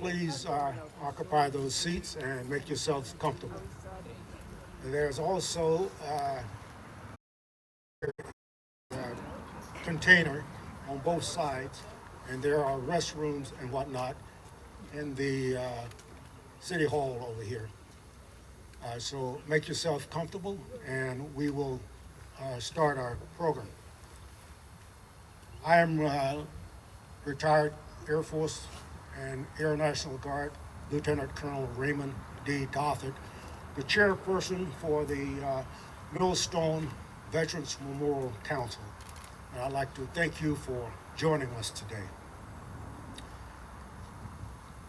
please occupy those seats and make yourselves comfortable. There's also a container on both sides, and there are restrooms and whatnot in the City Hall over here. So make yourself comfortable, and we will start our program. I am retired Air Force and Air National Guard Lieutenant Colonel Raymond D. Dothert, the chairperson for the Millstone Veterans Memorial Council. And I'd like to thank you for joining us today.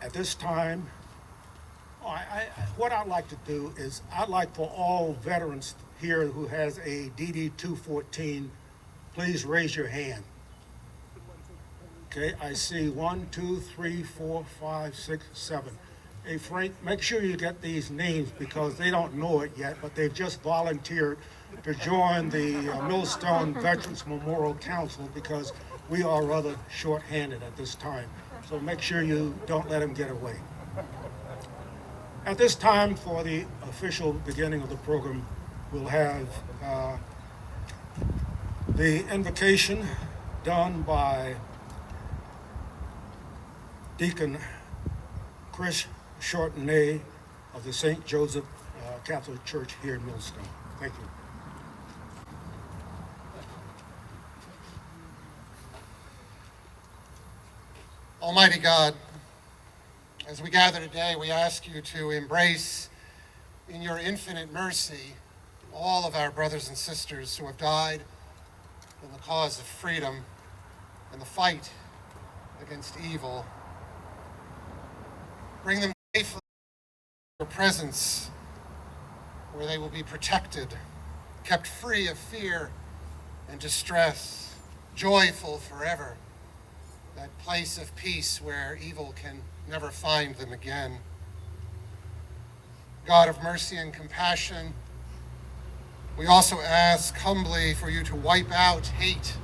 At this time, what I'd like to do is I'd like for all veterans here who has a DD-214, please raise your hand. Okay, I see 1, 2, 3, 4, 5, 6, 7. Hey, Frank, make sure you get these names because they don't know it yet, but they've just volunteered to join the Millstone Veterans Memorial Council because we are rather short-handed at this time. So make sure you don't let them get away. At this time, for the official beginning of the program, we'll have the invocation done by Deacon Chris Shortenay of the St. Joseph Catholic Church here in Millstone. Thank you. Almighty God, as we gather today, we ask you to embrace in your infinite mercy all of our brothers and sisters who have died in the cause of freedom and the fight against evil. Bring them safely to your presence, where they will be protected, kept free of fear and distress, joyful forever, that place of peace where evil can never find them again. God of mercy and compassion, we also ask humbly for you to wipe out hate,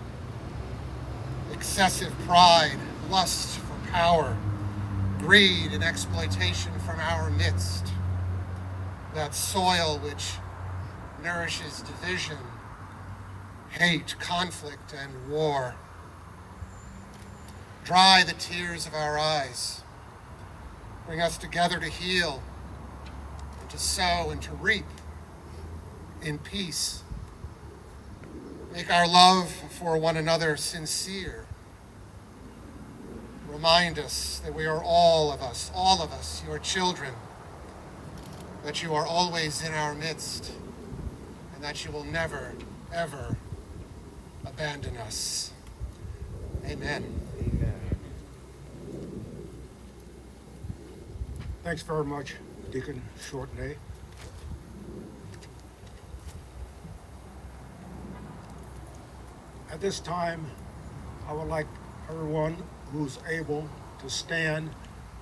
excessive pride, lust for power, greed and exploitation from our midst, that soil which nourishes division, hate, conflict, and war. Dry the tears of our eyes. Bring us together to heal and to sow and to reap in peace. Make our love for one another sincere. Remind us that we are all of us, your children, that you are always in our midst, and that you will never, ever abandon us. Amen. Thanks very much, Deacon Shortenay. At this time, I would like everyone who's able to stand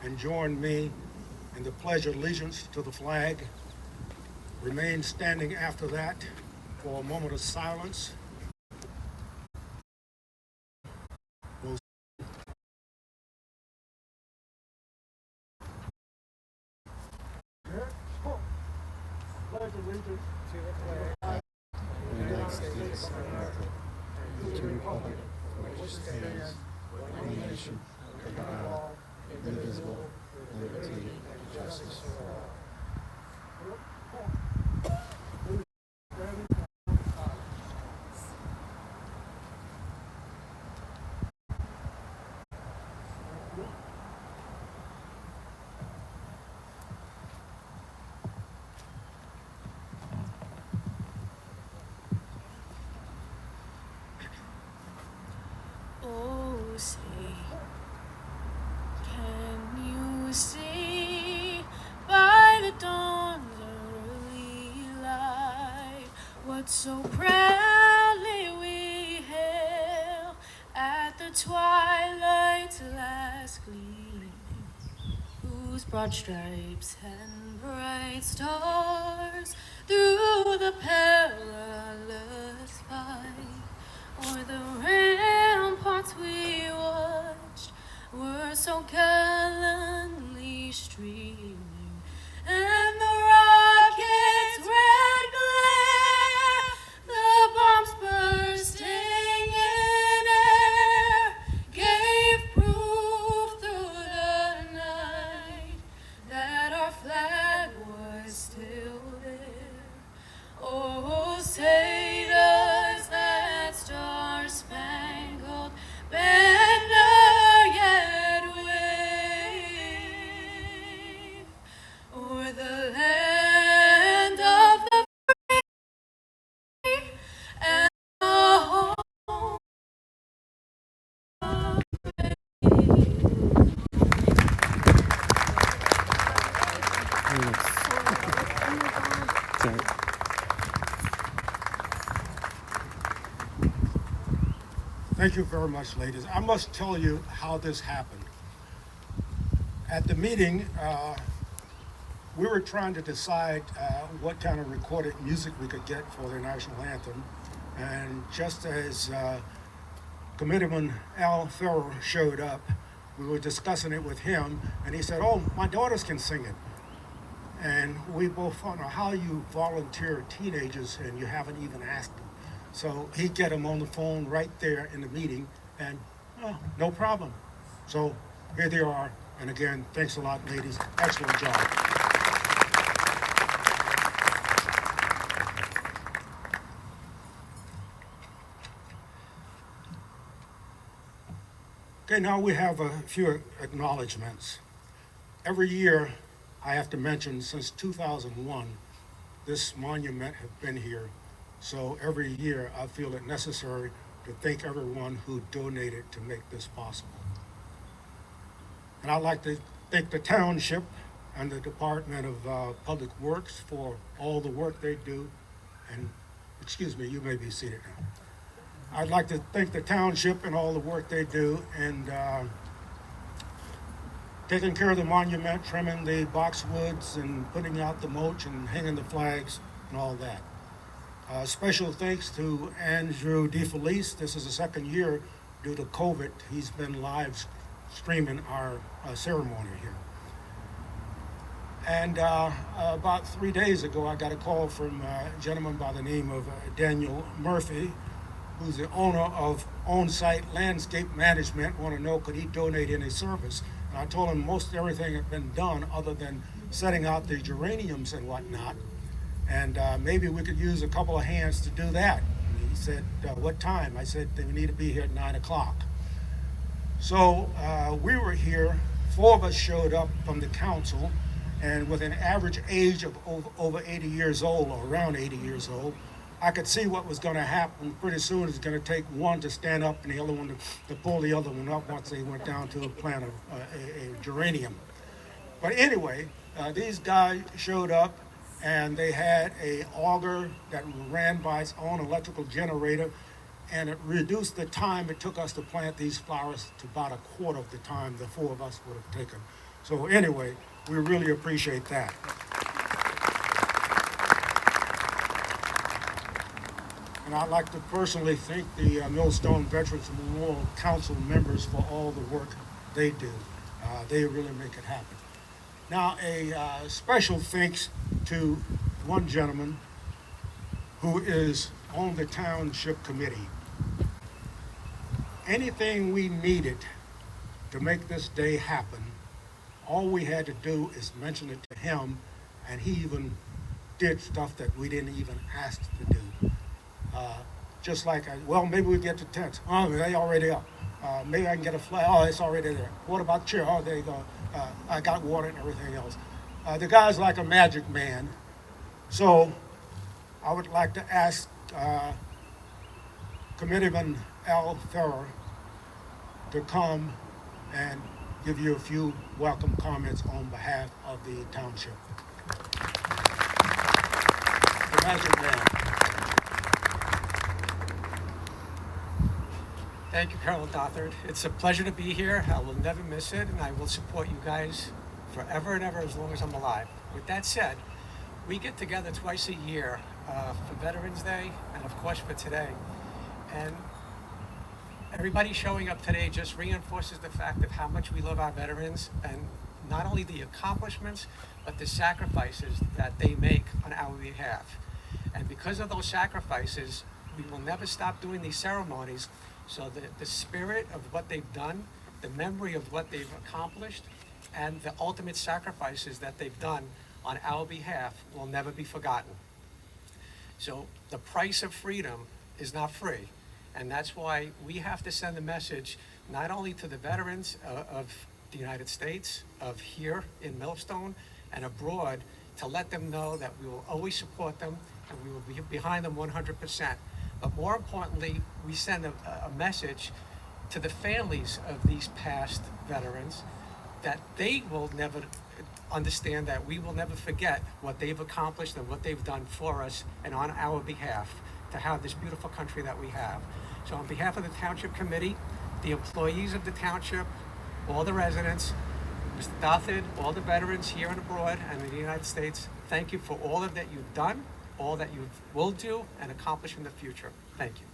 and join me in the Pledge of Allegiance to the flag. Remain standing after that for a moment of silence. Pledge allegiance to the flag of the United States of America, and to the republic for which stands one nation, under God, indivisible, liberty and justice for all. Oh, say, can you see by the dawn's early light what so proudly we hailed at the twilight's last gleam, whose broad stripes and bright stars through the perilous fight o'er the ramparts we watched were so gallantly Sorry. Thank you very much, ladies. I must tell you how this happened. At the meeting, we were trying to decide what kind of recorded music we could get for the national anthem. And just as Committeeman Al Ferrer showed up, we were discussing it with him, and he said, "Oh, my daughters can sing it." And we both thought, "Now, how you volunteer teenagers and you haven't even asked them?" So he'd get them on the phone right there in the meeting, and oh, no problem. So here they are. And again, thanks a lot, ladies. Excellent job. Okay, now we have a few acknowledgements. Every year, I have to mention, since 2001, this monument has been here. So every year, I feel it necessary to thank everyone who donated to make this possible. And I'd like to thank the township and the Department of Public Works for all the work they do. And, excuse me, you may be seated now. I'd like to thank the township and all the work they do and taking care of the monument, trimming the boxwoods and putting out the mulch and hanging the flags and all that. Special thanks to Andrew DeFelice. This is the second year due to COVID. He's been live streaming our ceremony here. And about 3 days ago, I got a call from a gentleman by the name of Daniel Murphy, who's the owner of On-Site Landscape Management. Want to know, could he donate any service? And I told him most everything had been done other than setting out the geraniums and whatnot. And maybe we could use a couple of hands to do that. And he said, what time? I said, they need to be here at 9 o'clock. So we were here, 4 of us showed up from the council, and with an average age of over 80 years old, or around 80 years old, I could see what was going to happen. Pretty soon it's going to take one to stand up and the other one to pull the other one up once they went down to plant a geranium. But anyway, these guys showed up and they had a auger that ran by its own electrical generator, and it reduced the time it took us to plant these flowers to about a quarter of the time the 4 of us would have taken. So anyway, we really appreciate that. And I'd like to personally thank the Millstone Veterans Memorial Council members for all the work they do. They really make it happen. Now, a special thanks to one gentleman who is on the township committee. Anything we needed to make this day happen, all we had to do is mention it to him, and he even did stuff that we didn't even ask to do. Just like, well, maybe we get the tents. Oh, they already up. Maybe I can get a flag. Oh, it's already there. What about the chair? Oh, there you go. I got water and everything else. The guy's like a magic man. So I would like to ask Committeeman Al Ferrer to come and give you a few welcome comments on behalf of the township. The magic man. Thank you, Colonel Dothard. It's a pleasure to be here. I will never miss it, and I will support you guys forever and ever as long as I'm alive. With that said, we get together twice a year for Veterans Day and, of course, for today. And everybody showing up today just reinforces the fact of how much we love our veterans, and not only the accomplishments, but the sacrifices that they make on our behalf. And because of those sacrifices, we will never stop doing these ceremonies. So the spirit of what they've done, the memory of what they've accomplished, and the ultimate sacrifices that they've done on our behalf will never be forgotten. So the price of freedom is not free. And that's why we have to send a message not only to the veterans of the United States, of here in Millstone and abroad, to let them know that we will always support them and we will be behind them 100%. But more importantly, we send a message to the families of these past veterans that they will never understand that we will never forget what they've accomplished and what they've done for us and on our behalf to have this beautiful country that we have. So on behalf of the Township Committee, the employees of the township, all the residents, Mr. Dothard, all the veterans here and abroad and in the United States, thank you for all of that you've done, all that you will do and accomplish in the future. Thank you.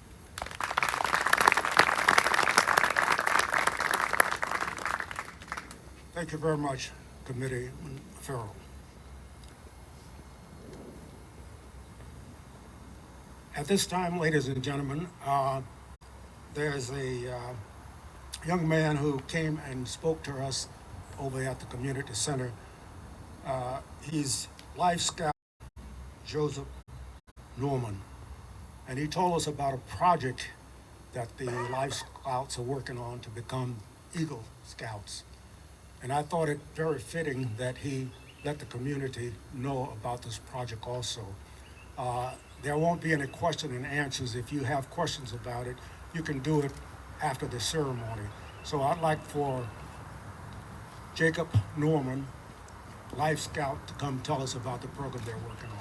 Thank you very much, Committee Farrell. At this time, ladies and gentlemen, there's a young man who came and spoke to us over at the community center. He's Life Scout Joseph Norman, and he told us about a project that the Life Scouts are working on to become Eagle Scouts. And I thought it very fitting that he let the community know about this project also. There won't be any question and answers. If you have questions about it, you can do it after the ceremony. So I'd like for Jacob Norman, Life Scout, to come tell us about the program they're working on.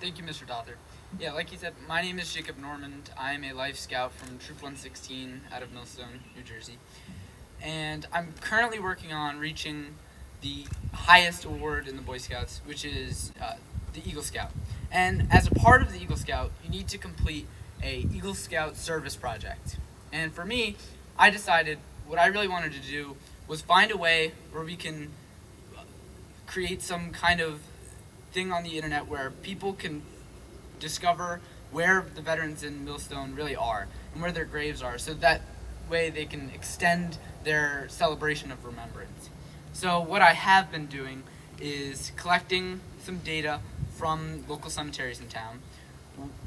Thank you, Mr. Dothard. Yeah, like you said, my name is Jacob Normand. I am a Life Scout from Troop 116 out of Millstone, New Jersey. And I'm currently working on reaching the highest award in the Boy Scouts, which is the Eagle Scout. And as a part of the Eagle Scout, you need to complete a Eagle Scout service project. And for me, I decided what I really wanted to do was find a way where we can create some kind of thing on the internet where people can discover where the veterans in Millstone really are and where their graves are, so that way they can extend their celebration of remembrance. So what I have been doing is collecting some data from local cemeteries in town.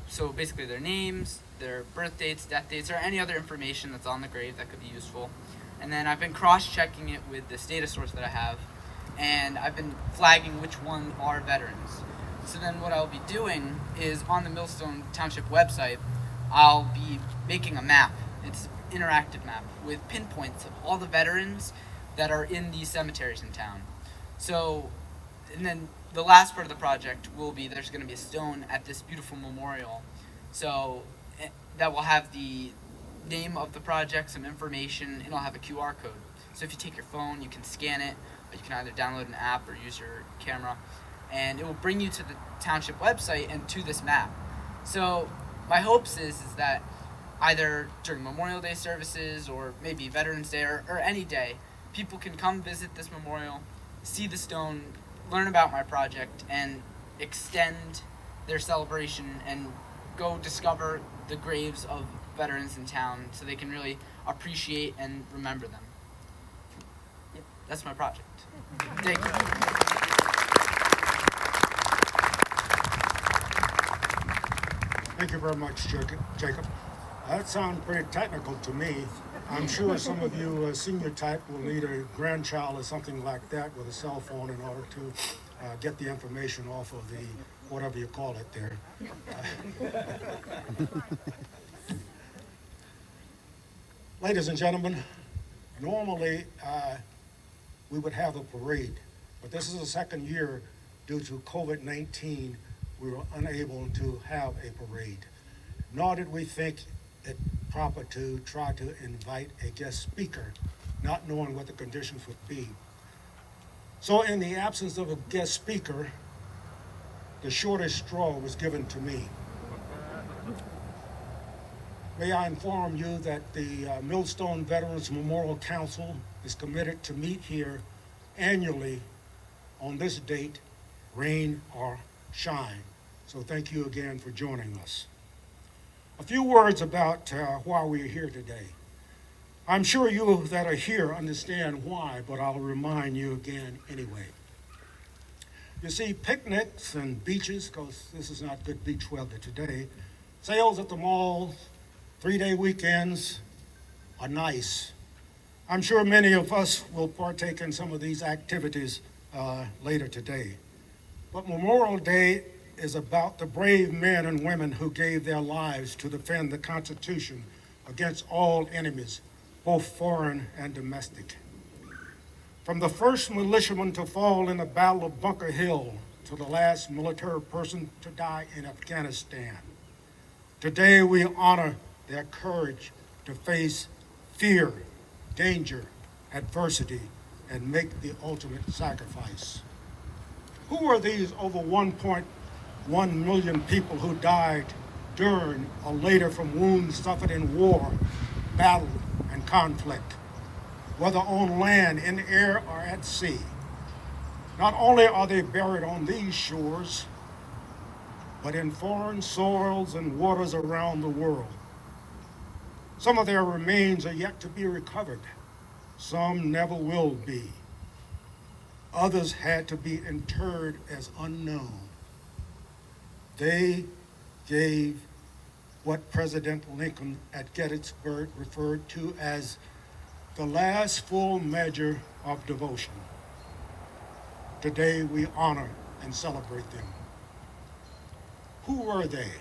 So basically their names, their birth dates, death dates, or any other information that's on the grave that could be useful. And then I've been cross-checking it with this data source that I have, and I've been flagging which one are veterans. So then what I'll be doing is on the Millstone Township website, I'll be making a map. It's an interactive map with pinpoints of all the veterans that are in these cemeteries in town. So, and then the last part of the project will be there's going to be a stone at this beautiful memorial. So that will have the name of the project, some information, and it'll have a QR code. So if you take your phone, you can scan it, or you can either download an app or use your camera, and it will bring you to the township website and to this map. So my hopes is that either during Memorial Day services or maybe Veterans Day or any day, people can come visit this memorial, see the stone, learn about my project, and extend their celebration and go discover the graves of veterans in town so they can really appreciate and remember them. Yeah, that's my project. Thank you. Thank you very much, Jacob. That sounds pretty technical to me. I'm sure some of you senior type will need a grandchild or something like that with a cell phone in order to get the information off of the, whatever you call it there. Ladies and gentlemen, normally we would have a parade, but this is the second year due to COVID-19 we were unable to have a parade. Nor did we think it proper to try to invite a guest speaker, not knowing what the conditions would be. So in the absence of a guest speaker, the shortest straw was given to me. May I inform you that the Millstone Veterans Memorial Council is committed to meet here annually on this date, rain or shine. So thank you again for joining us. A few words about why we're here today. I'm sure you that are here understand why, but I'll remind you again anyway. You see, picnics and beaches, because this is not good beach weather today, sales at the mall, 3-day weekends are nice. I'm sure many of us will partake in some of these activities later today. But Memorial Day is about the brave men and women who gave their lives to defend the Constitution against all enemies, both foreign and domestic. From the first militiaman to fall in the Battle of Bunker Hill to the last military person to die in Afghanistan, today we honor their courage to face fear, danger, adversity, and make the ultimate sacrifice. Who are these over 1.1 million people who died during or later from wounds suffered in war, battle, and conflict, whether on land, in air, or at sea? Not only are they buried on these shores, but in foreign soils and waters around the world. Some of their remains are yet to be recovered. Some never will be. Others had to be interred as unknown. They gave what President Lincoln at Gettysburg referred to as the last full measure of devotion. Today we honor and celebrate them. Who were they?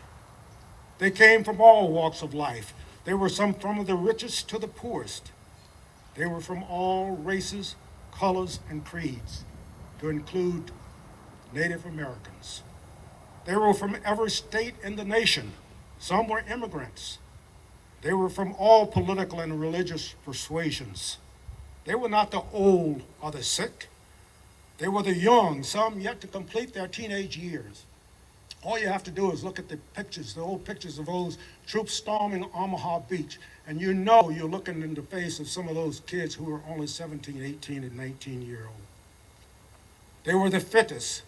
They came from all walks of life. They were from the richest to the poorest. They were from all races, colors, and creeds, to include Native Americans. They were from every state in the nation. Some were immigrants. They were from all political and religious persuasions. They were not the old or the sick. They were the young, some yet to complete their teenage years. All you have to do is look at the pictures, the old pictures of those troops storming Omaha Beach, and you know you're looking in the face of some of those kids who were only 17, 18, and 19-year-old. They were the fittest,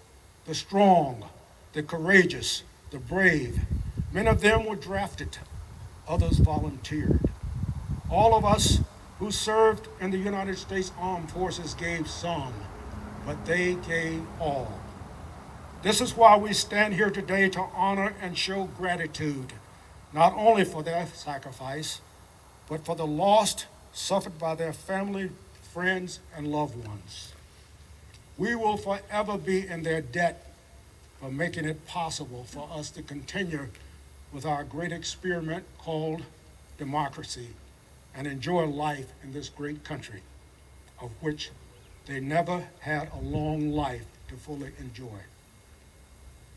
the strong, the courageous, the brave. Many of them were drafted, others volunteered. All of us who served in the United States Armed Forces gave some, but they gave all. This is why we stand here today to honor and show gratitude, not only for their sacrifice, but for the loss suffered by their family, friends, and loved ones. We will forever be in their debt for making it possible for us to continue with our great experiment called democracy and enjoy life in this great country, of which they never had a long life to fully enjoy.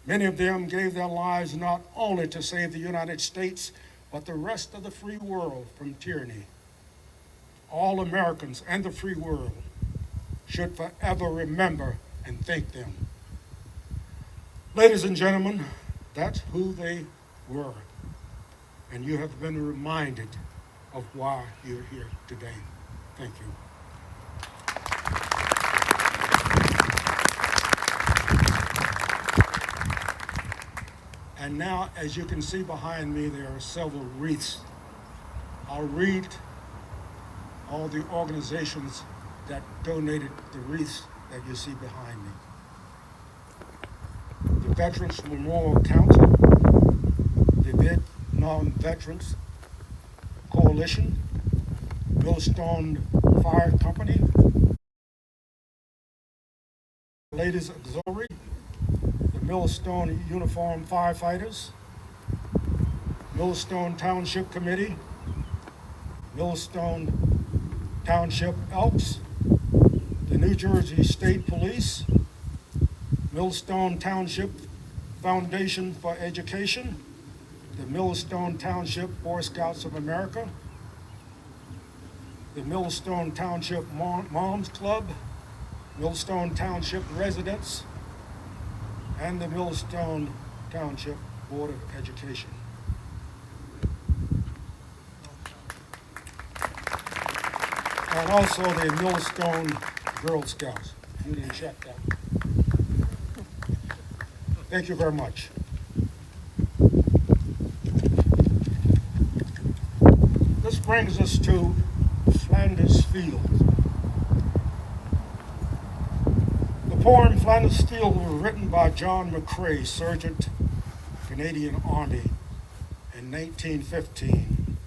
Many of them gave their lives not only to save the United States, but the rest of the free world from tyranny. All Americans and the free world should forever remember and thank them. Ladies and gentlemen, that's who they were, and you have been reminded of why you're here today. Thank you. And now, as you can see behind me, there are several wreaths. I'll read all the organizations that donated the wreaths that you see behind me. The Veterans Memorial Council, the Vietnam Veterans Coalition, Millstone Fire Company, Ladies Auxiliary, the Millstone Uniformed Firefighters, Millstone Township Committee, Millstone Township Elks, the New Jersey State Police, Millstone Township Foundation for Education, the Millstone Township Boy Scouts of America, the Millstone Township Moms Club, Millstone Township Residents, and the Millstone Township Board of Education. And also the Millstone Girl Scouts. You didn't check that. Thank you very much. This brings us to Flanders Field. The poem Flanders Field was written by John McCrae, Sergeant, Canadian Army, in 1915.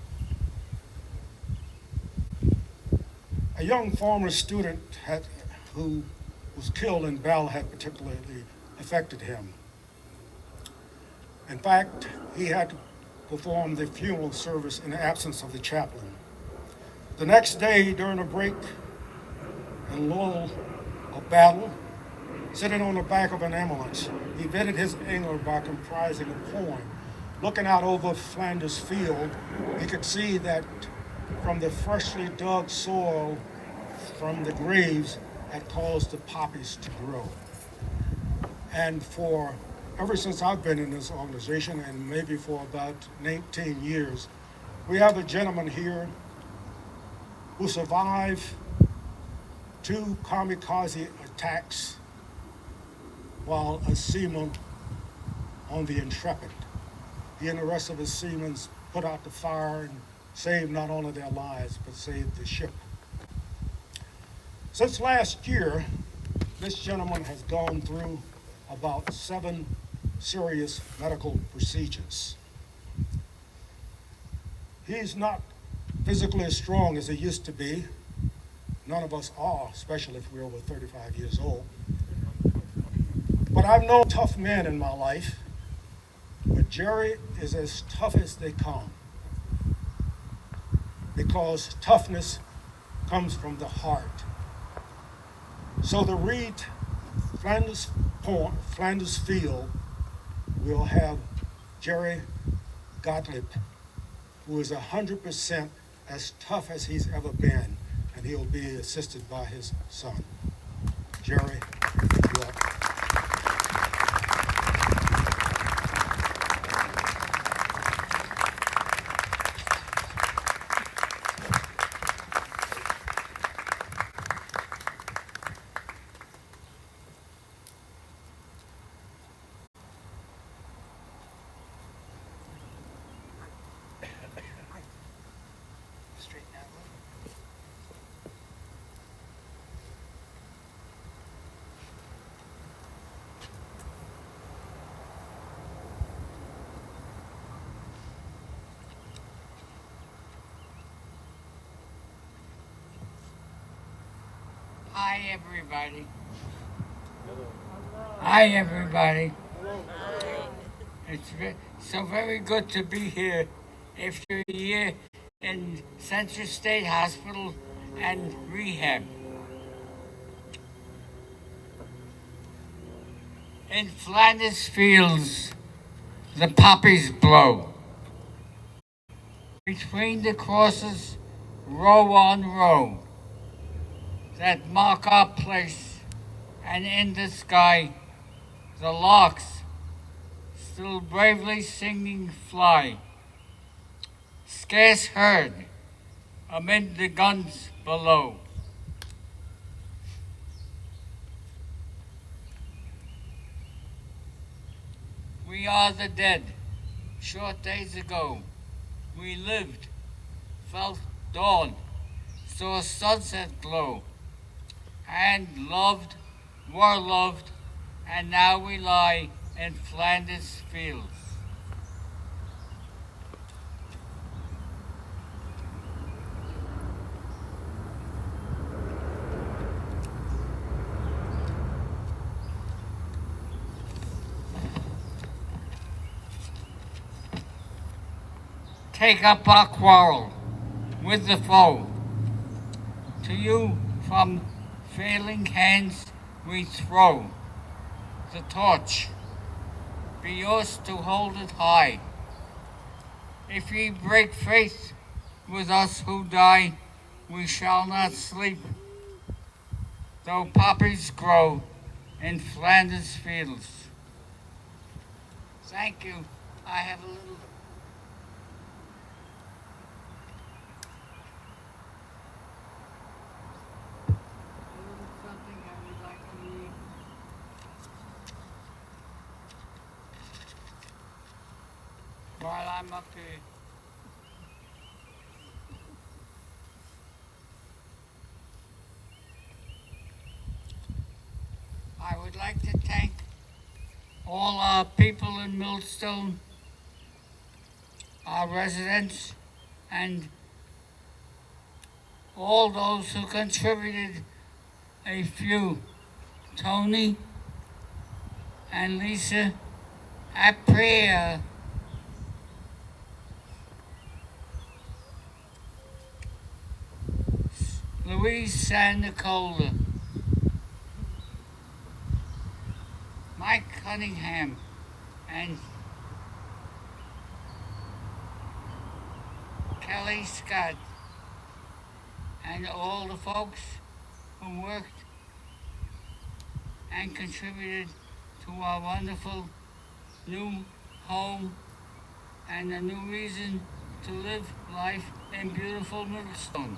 A young former student who was killed in battle had particularly affected him. In fact, he had performed the funeral service in the absence of the chaplain. The next day, during a break in Louisville, a battle, sitting on the back of an ambulance, he vented his anger by comprising a poem. Looking out over Flanders Field, he could see that from the freshly dug soil from the graves had caused the poppies to grow. And ever since I've been in this organization, and maybe for about 19 years, we have a gentleman here who survived 2 kamikaze attacks while a seaman on the Intrepid. He and the rest of his seamen put out the fire and saved not only their lives, but saved the ship. Since last year, this gentleman has gone through about 7 serious medical procedures. He's not physically as strong as he used to be. None of us are, especially if we're over 35 years old. But I've known tough men in my life, but Jerry is as tough as they come, because toughness comes from the heart. So to read Flanders Field, we'll have Jerry Gottlieb, who is 100% as tough as he's ever been, and he'll be assisted by his son. Jerry, you're up. Straighten out a little. Hi, everybody. Hi, everybody. It's so very good to be here after a year in Central State Hospital and rehab. In Flanders Fields, the poppies blow. Between the crosses, row on row, that mark our place, and in the sky, the larks still bravely singing fly, scarce heard amid the guns below. We are the dead. Short days ago, we lived, felt dawn, saw sunset glow, and loved, were loved, and now we lie in Flanders Fields. Take up our quarrel with the foe. To you from failing hands we throw the torch. Be yours to hold it high. If ye break faith with us who die, we shall not sleep, though poppies grow in Flanders Fields. Thank you. I have a little something I would like to read. While I'm up here. I would like to thank all our people in Millstone, our residents, and all those who contributed a few. Tony and Lisa Aprea, Louise San Nicola, Mike Cunningham, and Kelly Scott, and all the folks who worked and contributed to our wonderful new home and a new reason to live life in beautiful Middlestone.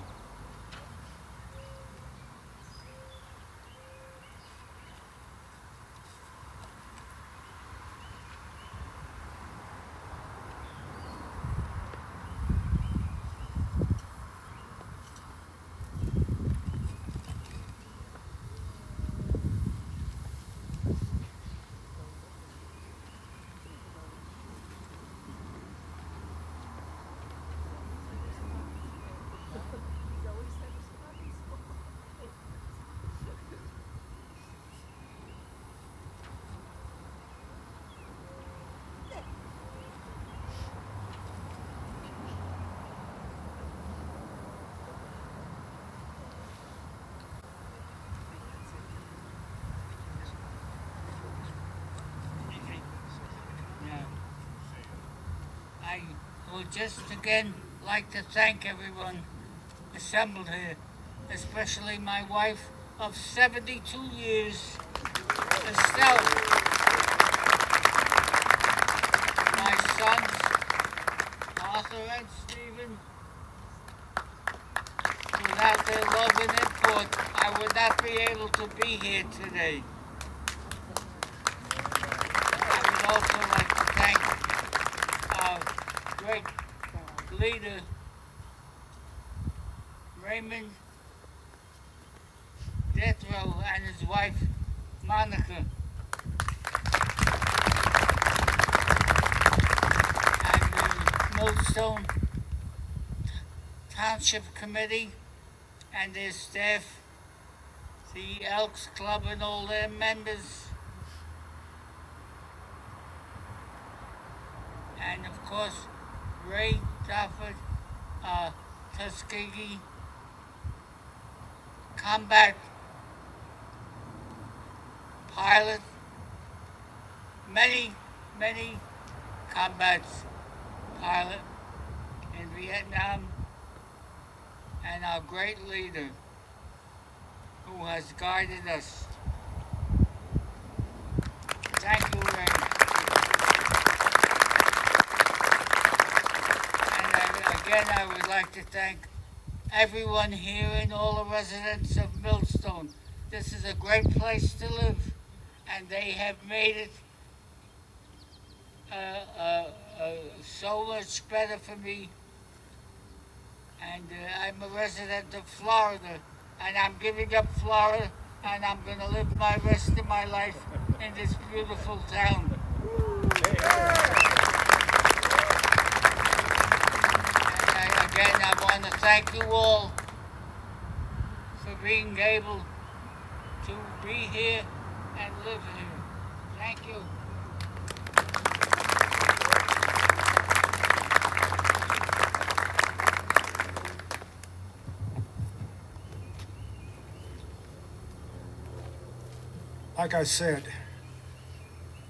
I would just again like to thank everyone assembled here, especially my wife of 72 years, Estelle, my sons, Arthur and Stephen. Without their love and input, I would not be able to be here today. I would also like to thank our great leader, Raymond Jethro, and his wife, Monica. And the Millstone Township Committee and their staff, the Elks Club and all their members, and of course Ray Dufford, Tuskegee Combat Pilot, many combats pilot in Vietnam, and our great leader who has guided us. Thank you, Ray. And again, I would like to thank everyone here and all the residents of Millstone. This is a great place to live, and they have made it so much better for me. And I'm a resident of Florida, and I'm giving up Florida, and I'm going to live my rest of my life in this beautiful town. And again, I want to thank you all for being able to be here and live here. Thank you. Like I said,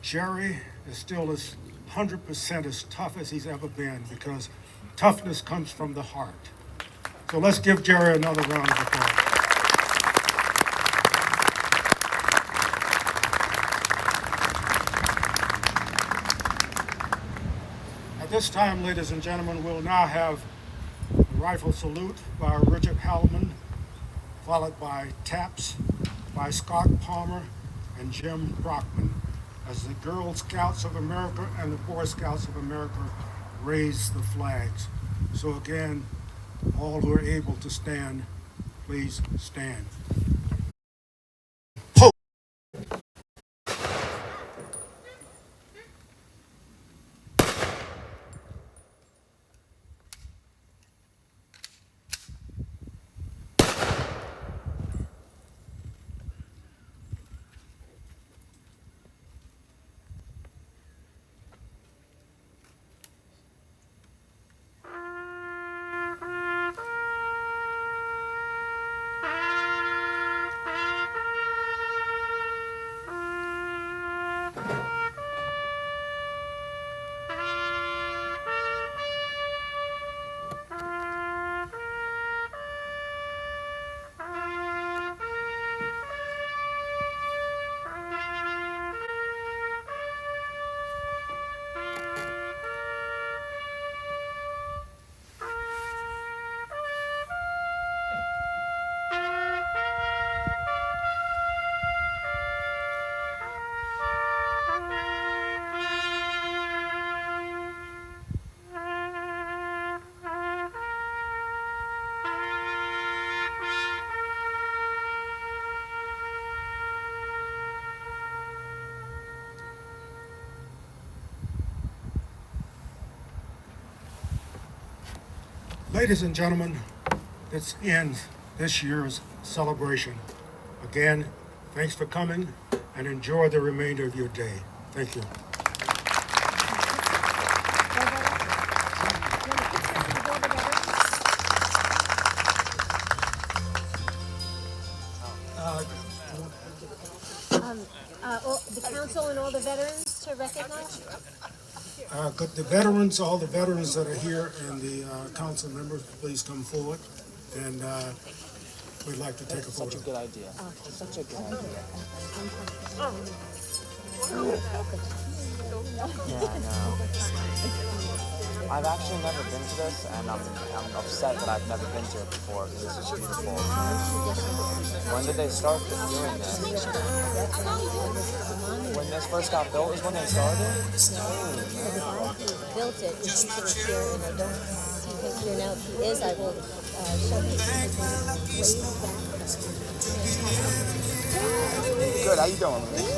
Jerry is still as 100% as tough as he's ever been, because toughness comes from the heart. So let's give Jerry another round of applause. At this time, ladies and gentlemen, we'll now have the rifle salute by Richard Hallman, followed by taps by Scott Palmer and Jim Brockman, as the Girl Scouts of America and the Boy Scouts of America raise the flags. So again, all who are able to stand, please stand. Ladies and gentlemen, this ends this year's celebration. Again, thanks for coming and enjoy the remainder of your day. Thank you. The council and all the veterans to recognize? Could the veterans, all the veterans that are here and the council members, please come forward, and we'd like to take a photo. Such a good idea. Such a good idea. Yeah, I know. I've actually never been to this, and I'm upset that I've never been to it before, because this is beautiful. When did they start doing this? When this first got built is when they started? Built it, he's here, and I don't see him here now. If he is, I will show you. Good, how you doing?